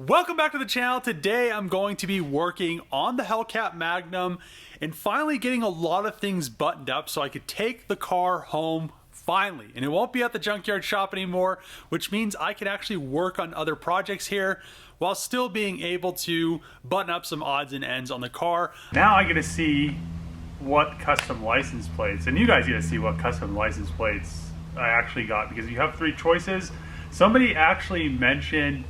Welcome back to the channel. Today I'm going to be working on the Hellcat Magnum and finally getting a lot of things buttoned up so I could take the car home finally. And it won't be at the junkyard shop anymore, which means I can actually work on other projects here while still being able to button up some odds and ends on the car. Now I get to see what custom license plates, and you guys get to see what custom license plates I actually got, because you have three choices. Somebody actually mentioned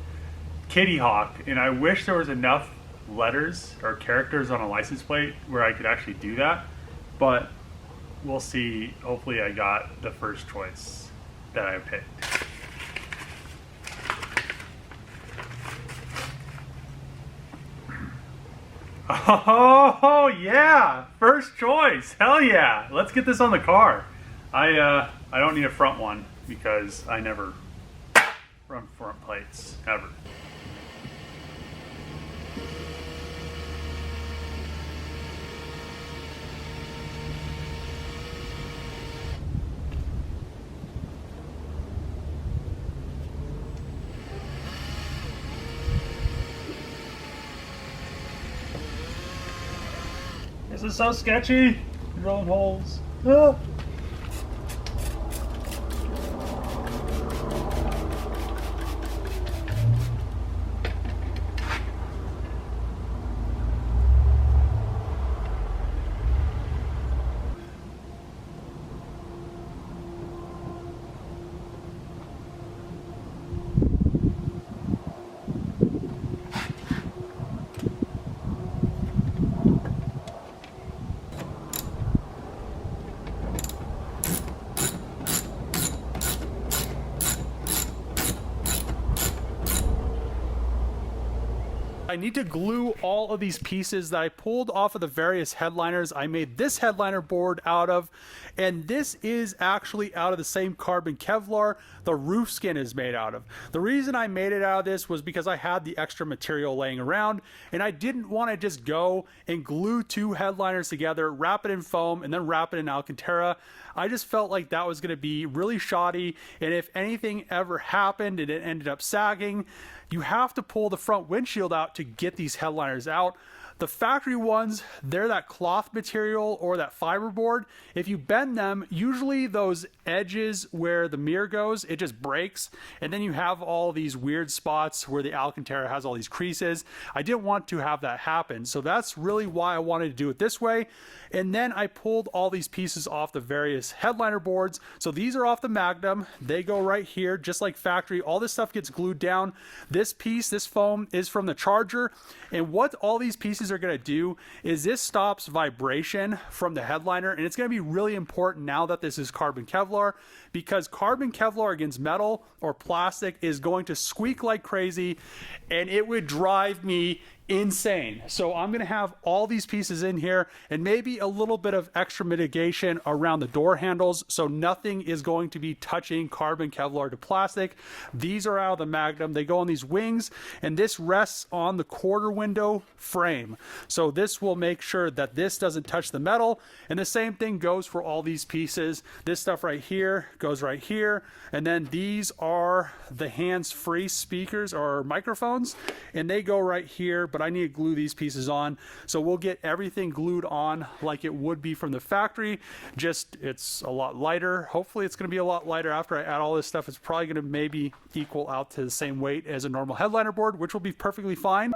Kitty Hawk, and I wish there was enough letters or characters on a license plate where I could actually do that, but we'll see. Hopefully I got the first choice that I picked. Oh yeah, first choice. Hell yeah, let's get this on the car. I don't need a front one because I never run front plates ever. This is so sketchy. Drilling holes. Ah. I need to glue all of these pieces that I pulled off of the various headliners. I made this headliner board out of, and this is actually out of the same carbon Kevlar the roof skin is made out of. The reason I made it out of this was because I had the extra material laying around, and I didn't want to just go and glue two headliners together, wrap it in foam, and then wrap it in Alcantara. I just felt like that was going to be really shoddy, and if anything ever happened and it ended up sagging, you have to pull the front windshield out to get these headliners out. The factory ones, they're that cloth material or that fiberboard. If you bend them, usually those edges where the mirror goes, it just breaks. And then you have all these weird spots where the Alcantara has all these creases. I didn't want to have that happen. So that's really why I wanted to do it this way. And then I pulled all these pieces off the various headliner boards. So these are off the Magnum. They go right here, just like factory. All this stuff gets glued down. This piece, this foam, is from the Charger. And what all these pieces are going to do is this stops vibration from the headliner, and it's going to be really important now that this is carbon Kevlar, because carbon Kevlar against metal or plastic is going to squeak like crazy, and it would drive me insane. So I'm going to have all these pieces in here and maybe a little bit of extra mitigation around the door handles, so nothing is going to be touching carbon Kevlar to plastic. These are out of the Magnum. They go on these wings, and this rests on the quarter window frame. So this will make sure that this doesn't touch the metal, and the same thing goes for all these pieces. This stuff right here goes right here, and then these are the hands-free speakers or microphones, and they go right here, but I need to glue these pieces on. So we'll get everything glued on like it would be from the factory, just it's a lot lighter. Hopefully it's going to be a lot lighter after I add all this stuff. It's probably going to maybe equal out to the same weight as a normal headliner board, which will be perfectly fine.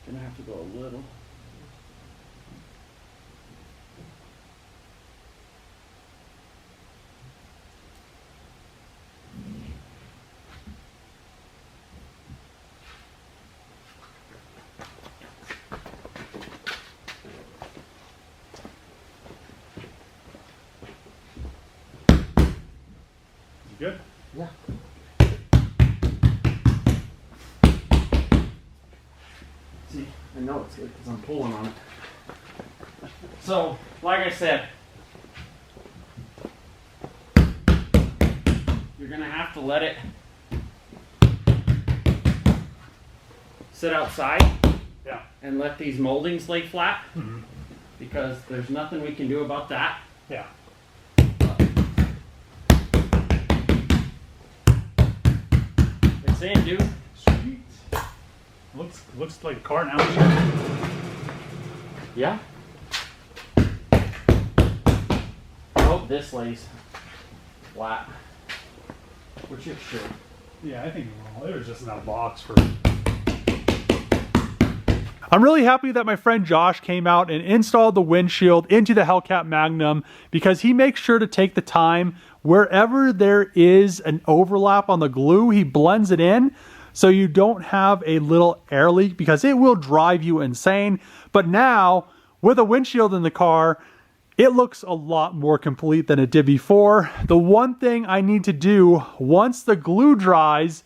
Gonna have to go a little. Good? Yeah. See, I know it's good because I'm pulling on it. So, like I said, you're going to have to let it sit outside. Yeah. And let these moldings lay flat. Mm-hmm. Because there's nothing we can do about that. Yeah. It's in, dude. Sweet. Looks like a car now. Yeah. I hope this lays flat. Which it should. Yeah, I think it will. There's just enough box for. I'm really happy that my friend Josh came out and installed the windshield into the Hellcat Magnum because he makes sure to take the time wherever there is an overlap on the glue, he blends it in so you don't have a little air leak because it will drive you insane. But now, with a windshield in the car, it looks a lot more complete than it did before. The one thing I need to do once the glue dries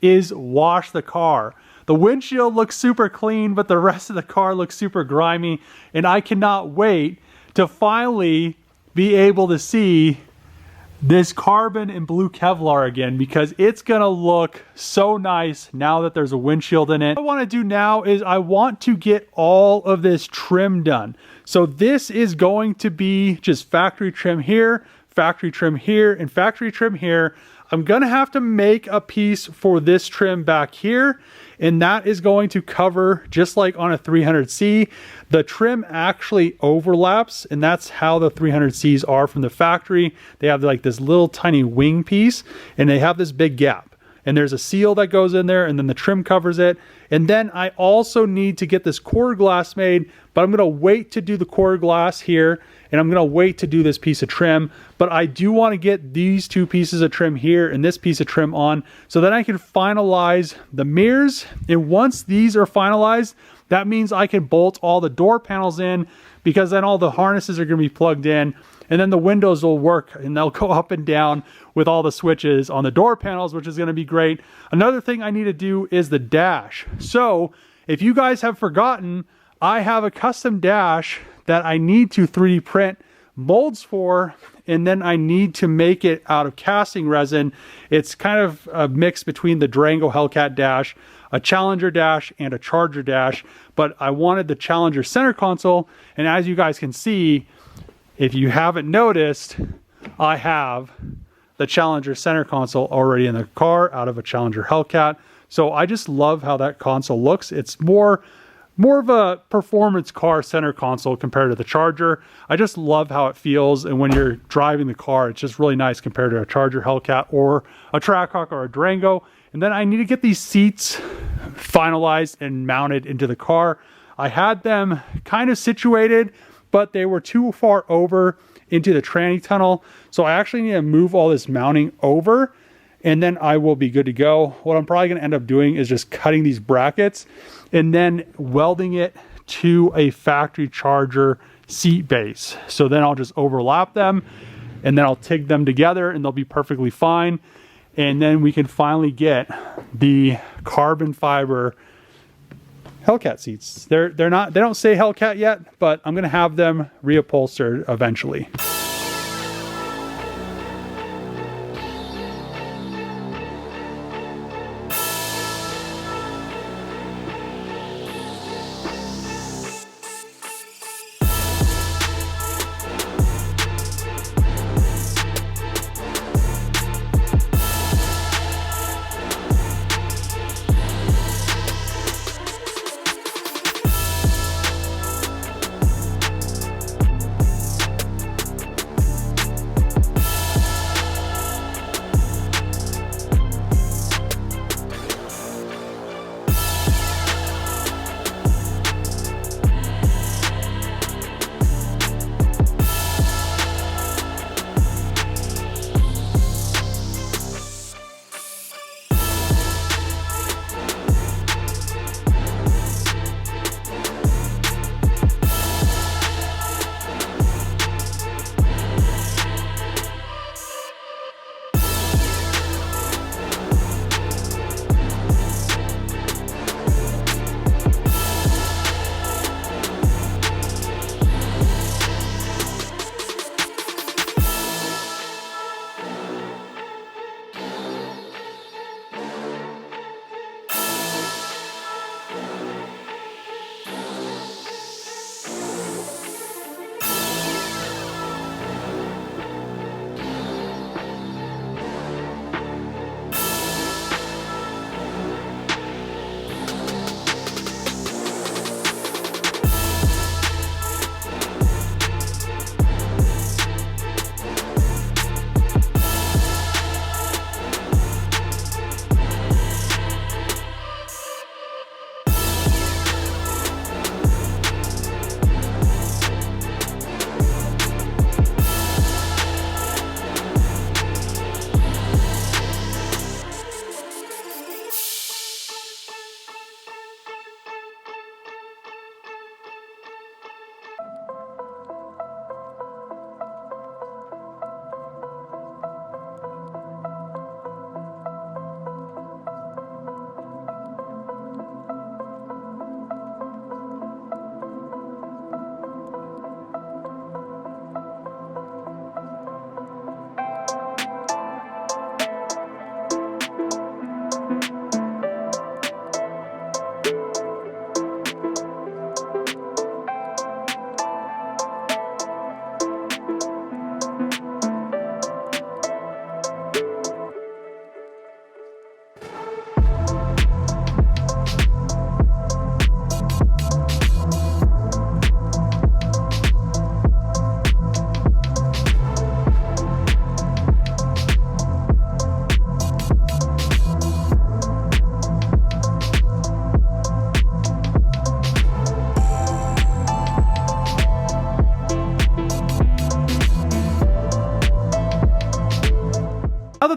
is wash the car. The windshield looks super clean, but the rest of the car looks super grimy, and I cannot wait to finally be able to see this carbon and blue Kevlar again because it's gonna look so nice now that there's a windshield in it. What I want to do now is I want to get all of this trim done. So this is going to be just factory trim here, factory trim here, and factory trim here. I'm gonna have to make a piece for this trim back here, and that is going to cover, just like on a 300C, the trim actually overlaps, and that's how the 300Cs are from the factory. They have like this little tiny wing piece, and they have this big gap. And there's a seal that goes in there, and then the trim covers it. And then I also need to get this core glass made, but I'm gonna wait to do the core glass here, and I'm gonna wait to do this piece of trim. But I do wanna get these two pieces of trim here and this piece of trim on, so that I can finalize the mirrors. And once these are finalized, that means I can bolt all the door panels in, because then all the harnesses are gonna be plugged in, and then the windows will work and they'll go up and down with all the switches on the door panels, which is gonna be great. Another thing I need to do is the dash. So if you guys have forgotten, I have a custom dash that I need to 3D print molds for, and then I need to make it out of casting resin. It's kind of a mix between the Durango Hellcat dash, a Challenger dash, and a Charger dash, but I wanted the Challenger center console, and as you guys can see, if you haven't noticed, I have the Challenger center console already in the car out of a Challenger Hellcat. So I just love how that console looks. It's more of a performance car center console compared to the Charger. I just love how it feels, and when you're driving the car, it's just really nice compared to a Charger Hellcat or a Trackhawk or a Durango. And then I need to get these seats finalized and mounted into the car. I had them kind of situated, but they were too far over into the tranny tunnel. So I actually need to move all this mounting over, and then I will be good to go. What I'm probably gonna end up doing is just cutting these brackets and then welding it to a factory Charger seat base. So then I'll just overlap them, and then I'll TIG them together, and they'll be perfectly fine. And then we can finally get the carbon fiber Hellcat seats. They don't say Hellcat yet, but I'm gonna have them reupholstered eventually.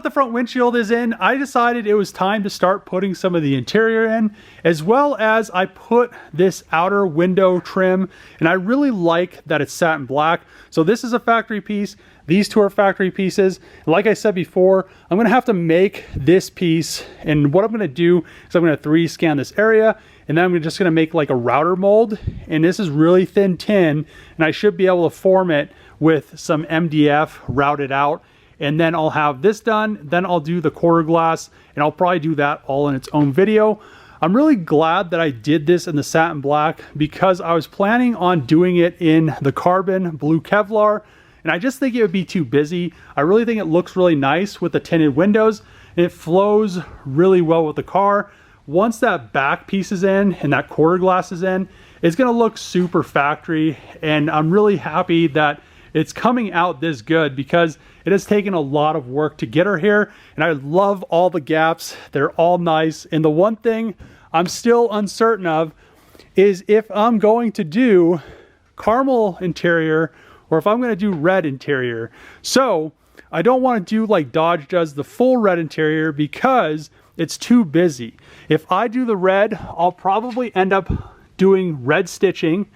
that the front windshield is in, I decided it was time to start putting some of the interior in, as well as I put this outer window trim, and I really like that it's satin black. So this is a factory piece. These two are factory pieces. Like I said before, I'm gonna have to make this piece, and what I'm gonna do is I'm gonna 3D scan this area, and then I'm just gonna make like a router mold, and this is really thin tin, and I should be able to form it with some MDF routed out, and then I'll have this done, then I'll do the quarter glass, and I'll probably do that all in its own video. I'm really glad that I did this in the satin black because I was planning on doing it in the carbon blue Kevlar, and I just think it would be too busy. I really think it looks really nice with the tinted windows, and it flows really well with the car. Once that back piece is in and that quarter glass is in, it's gonna look super factory, and I'm really happy that it's coming out this good because it has taken a lot of work to get her here, and I love all the gaps. They're all nice, and the one thing I'm still uncertain of is if I'm going to do caramel interior or if I'm going to do red interior. So I don't want to do like Dodge does, the full red interior, because it's too busy. If I do the red, I'll probably end up doing red stitching.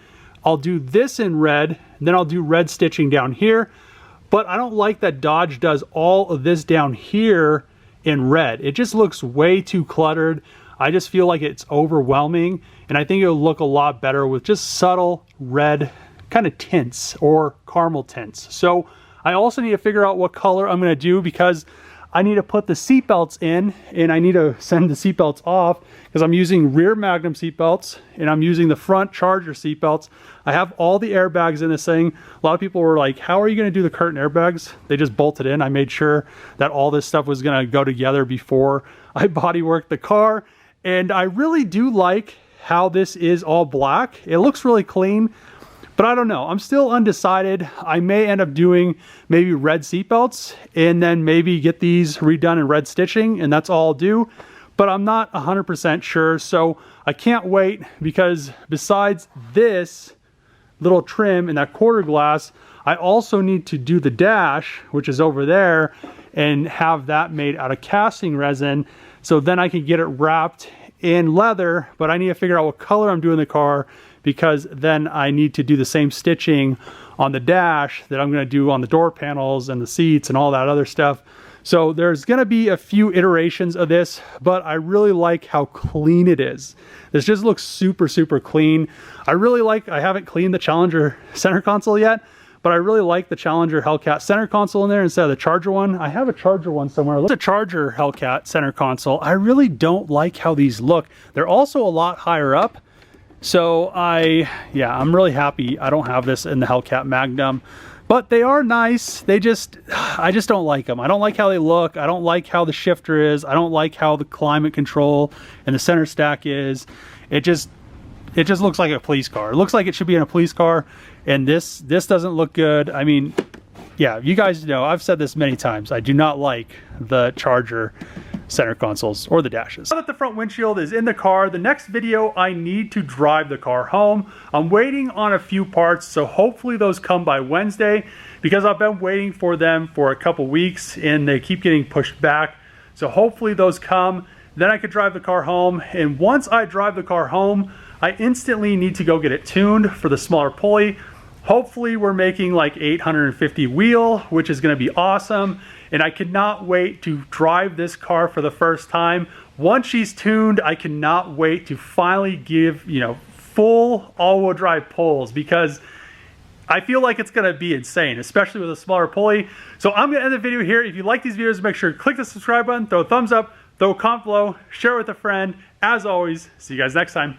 I'll do this in red, and then I'll do red stitching down here. But I don't like that Dodge does all of this down here in red. It just looks way too cluttered. I just feel like it's overwhelming, and I think it'll look a lot better with just subtle red kind of tints or caramel tints. So I also need to figure out what color I'm going to do because I need to put the seatbelts in, and I need to send the seatbelts off because I'm using rear Magnum seatbelts and I'm using the front Charger seatbelts. I have all the airbags in this thing. A lot of people were like, how are you going to do the curtain airbags? They just bolted in. I made sure that all this stuff was going to go together before I bodyworked the car. And I really do like how this is all black. It looks really clean. But I don't know, I'm still undecided. I may end up doing maybe red seatbelts and then maybe get these redone in red stitching, and that's all I'll do. But I'm not 100% sure, so I can't wait because besides this little trim and that quarter glass, I also need to do the dash, which is over there, and have that made out of casting resin. So then I can get it wrapped in leather, but I need to figure out what color I'm doing the car because then I need to do the same stitching on the dash that I'm gonna do on the door panels and the seats and all that other stuff. So there's gonna be a few iterations of this, but I really like how clean it is. This just looks super, super clean. I haven't cleaned the Challenger center console yet, but I really like the Challenger Hellcat center console in there instead of the Charger one. I have a Charger one somewhere. Look at the Charger Hellcat center console. I really don't like how these look. They're also a lot higher up. So I'm really happy I don't have this in the Hellcat Magnum, but they are nice. I just don't like them. I don't like how they look. I don't like how the shifter is. I don't like how the climate control and the center stack is. It just looks like a police car. It looks like it should be in a police car, and this doesn't look good. I mean, yeah, you guys know, I've said this many times. I do not like the Charger center consoles or the dashes. Now that the front windshield is in the car, the next video I need to drive the car home. I'm waiting on a few parts, so hopefully those come by Wednesday because I've been waiting for them for a couple weeks and they keep getting pushed back. So hopefully those come, then I could drive the car home, and once I drive the car home, I instantly need to go get it tuned for the smaller pulley. Hopefully we're making like 850 wheel, which is going to be awesome. And I cannot wait to drive this car for the first time. Once she's tuned, I cannot wait to finally give, full all-wheel drive pulls because I feel like it's going to be insane, especially with a smaller pulley. So I'm going to end the video here. If you like these videos, make sure to click the subscribe button, throw a thumbs up, throw a comment below, share it with a friend. As always, see you guys next time.